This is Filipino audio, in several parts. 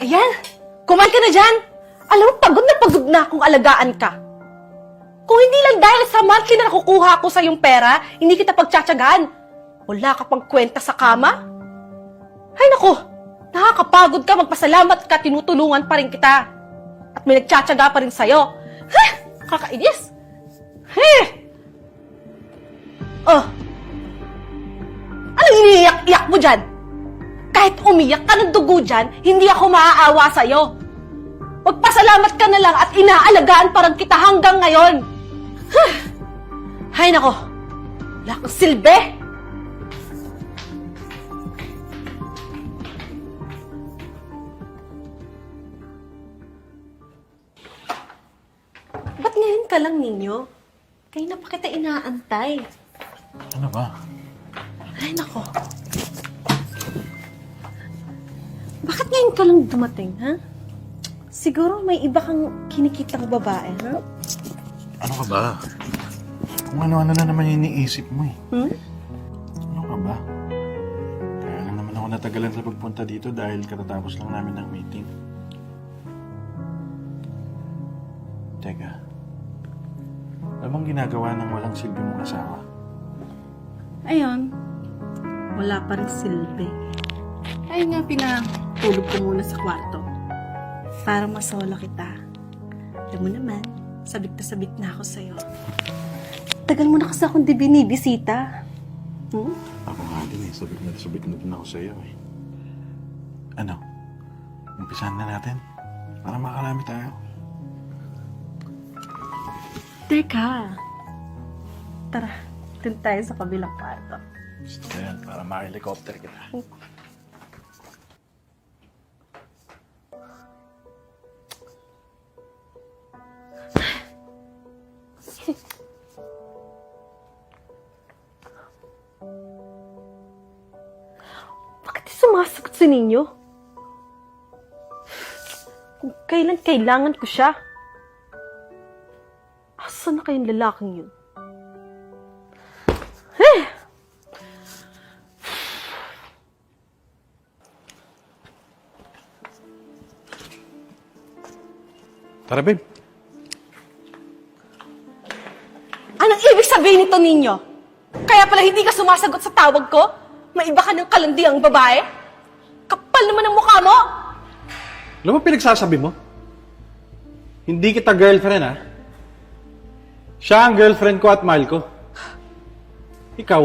Ayan! Kumain ka na dyan! Alam mo, pagod na akong alagaan ka. Kung hindi lang dahil sa monthly na nakukuha ko sa yung pera, hindi kita pagtsatsagaan. Wala ka pang kwenta sa kama? Ay naku! Nakakapagod ka, magpasalamat ka, tinutulungan pa rin kita. At may nagtsatsaga pa rin sa'yo. Ha! Kakainis! Heh! Oh! Anong iniiyak-iyak mo dyan? Kahit umiyak ka ng dugo dyan, hindi ako maaawa sa'yo. Magpasalamat ka na lang at inaalagaan pa rin kita hanggang ngayon. Huh. Hay nako, wala kang silbi. Ba't ngayon ka lang, Ninyo? Kaya na pa kita inaantay. Ano ba? Ay nako. Bakit ngayon ka lang dumating, ha? Siguro may iba kang kinikitang babae, ha? Ano ka ba? Kung ano-ano na naman yung iniisip mo eh. Ano ka ba? Kaya lang naman ako natagalan sa pagpunta dito dahil katatapos lang namin ng meeting. Teka. Ano bang ginagawa ng walang silbi mong asawa? Ayun. Wala pa rin silbi. Ay nga, pinatulog ko muna sa kwarto. Para masola kita. Alam mo naman, sabik na ako sa'yo. Tagal mo na kasi akong di binibisita. Ako nga din eh. Sabik na din ako sa'yo eh. Ano? Umpisahan na natin? Para makarami tayo. Teka. Tara, dun tayo sa kabilang kwarto. Gusto ko yan, para maka-helicopter kita. Bakit sumasagot si Ninyo? Kung kailan kailangan ko siya. Asan na kayong lalaking yun? Tara, babe. Anong ibig sabihin nito, Ninyo? Kaya pala hindi ka sumasagot sa tawag ko? May iba ka ng kalandiang babae? Kapal naman ang mukha mo! Alam mo pinagsasabi mo? Hindi kita girlfriend, ha? Siya ang girlfriend ko at mahal ko. Ikaw,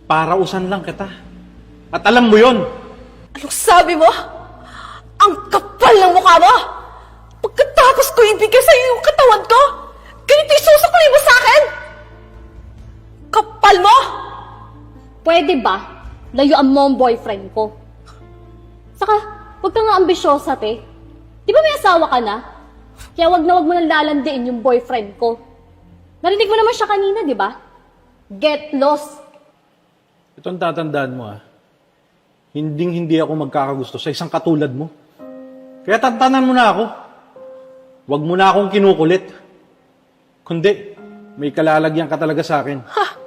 para usan lang kita. At alam mo yon. Anong sabi mo? Ang kapal ng mukha mo! Pagkatapos ko ibigay sa'yo yung katawan ko, ganito yung susukli mo sa akin! Kapal mo! Pwede ba? Layuan mo ang boyfriend ko. Saka, huwag ka nga ambisyosa, te. Di ba may asawa ka na? Kaya wag na wag mo nang lalandiin yung boyfriend ko. Narinig mo naman siya kanina, di ba? Get lost. Itong tatandaan mo, ha? Hindi ako magkakagusto sa isang katulad mo. Kaya tantanan mo na ako. Huwag mo na akong kinukulit. Kundi, may kalalagyan ka talaga sa akin. Ha?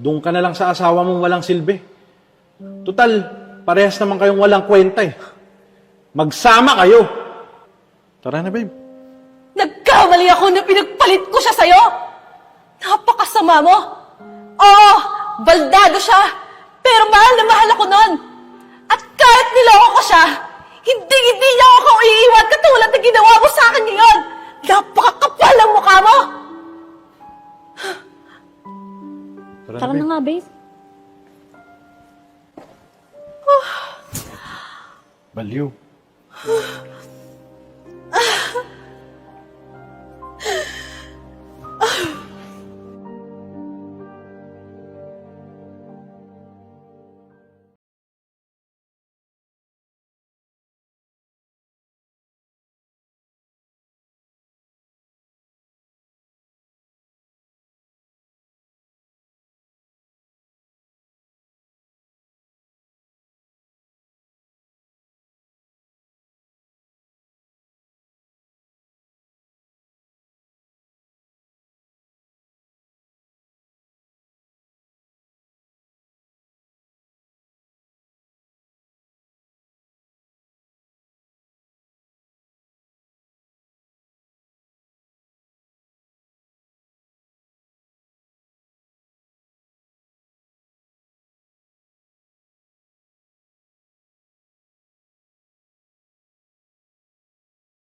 Doon ka na lang sa asawa mong walang silbi. Tutal, parehas naman kayong walang kwenta eh. Magsama kayo. Tara na, babe. Nagkamali ako na pinagpalit ko siya sa'yo! Napakasama mo! Oo, baldado siya! Pero mahal na mahal ako nun! At kahit niloko ko siya, hindi niya ako iiwan katulad na ginawa mo sa akin ngayon! Napakakapal ang mukha mo! Tara na nga, babe. Baliw.